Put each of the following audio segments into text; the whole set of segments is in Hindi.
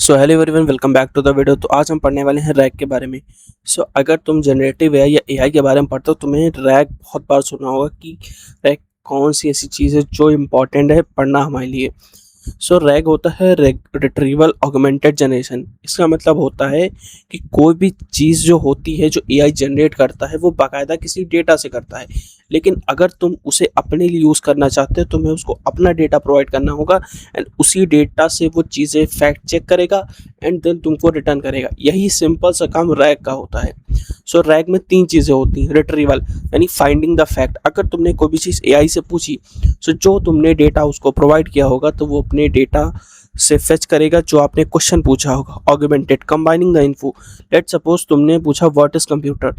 So hello everyone, welcome back to the video. तो आज हम पढ़ने वाले हैं रैग के बारे में। अगर तुम जनरेटिव एआई या एआई के बारे में पढ़ते हो, तुम्हें रैग बहुत बार सुना होगा कि रैग कौन सी ऐसी चीज़ है जो इम्पोर्टेंट है पढ़ना हमारे लिए। रैग होता है रिट्रीवल ऑगमेंटेड जनरेशन। इसका मतलब होता है कि कोई भी चीज़ जो होती है, जो एआई जनरेट करता है, वो बाकायदा किसी डेटा से करता है। लेकिन अगर तुम उसे अपने लिए यूज़ करना चाहते हो, तुम्हें उसको अपना डेटा प्रोवाइड करना होगा एंड उसी डेटा से वो चीज़ें फैक्ट चेक करेगा एंड देन तुमको रिटर्न करेगा। यही सिंपल सा काम रैग का होता है। रैग में 3 चीज़ें होती हैं। रिट्रीवल यानी फाइंडिंग द फैक्ट। अगर तुमने कोई भी चीज़ एआई से पूछी, जो तुमने डेटा उसको प्रोवाइड किया होगा, तो वो अपने डेटा से फेच करेगा जो आपने क्वेश्चन पूछा होगा। Augmented combining the info. Let suppose तुमने पूछा व्हाट इज कंप्यूटर।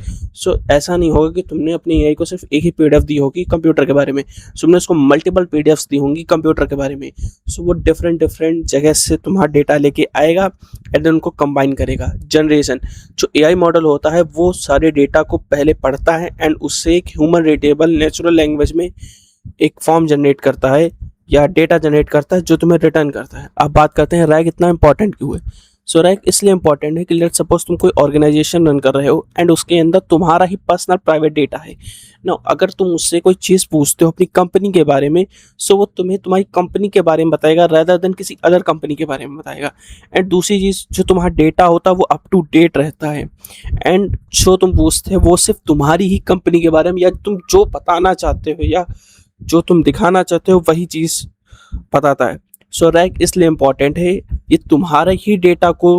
ऐसा नहीं होगा कि तुमने अपने एआई को सिर्फ एक ही पीडीएफ दी होगी कंप्यूटर के बारे में, तुमने उसको मल्टीपल पीडीएफ्स दी होंगी कंप्यूटर के बारे में। वो डिफरेंट जगह से तुम्हारा डेटा लेके आएगा एंड उनको कंबाइन करेगा। जनरेशन, जो एआई मॉडल होता है वो सारे डेटा को पहले पढ़ता है एंड उससे एक ह्यूमन रेटेबल नेचुरल लैंग्वेज में एक फॉर्म जनरेट करता है या डेटा जनरेट करता है जो तुम्हें रिटर्न करता है। अब बात करते हैं रैग इतना इंपॉर्टेंट क्यों है। रैग इसलिए इंपॉर्टेंट है कि लेट सपोज तुम कोई ऑर्गेनाइजेशन रन कर रहे हो एंड उसके अंदर तुम्हारा ही पर्सनल प्राइवेट डेटा है ना। अगर तुम उससे कोई चीज़ पूछते हो अपनी कंपनी के बारे में, वो तुम्हें तुम्हारी कंपनी के बारे में बताएगा रादर देन किसी अदर कंपनी के बारे में बताएगा। एंड दूसरी चीज़, जो तुम्हारा डेटा होता है वो अप टू डेट रहता है एंड जो तुम पूछते हो वो सिर्फ तुम्हारी ही कंपनी के बारे में, या तुम जो बताना चाहते हो या जो तुम दिखाना चाहते हो वही चीज़ बताता है। रैग इसलिए इम्पॉर्टेंट है, ये तुम्हारे ही डेटा को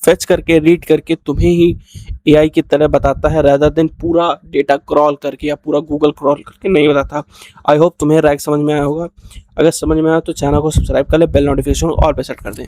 फेच करके रीड करके तुम्हें ही एआई की तरह बताता है रादर देन पूरा डेटा क्रॉल करके या पूरा गूगल क्रॉल करके नहीं बताता। आई होप तुम्हें रैग समझ में आया होगा। अगर समझ में आया तो चैनल को सब्सक्राइब कर ले, बेल नोटिफिकेशन ऑल पे सेट कर दें।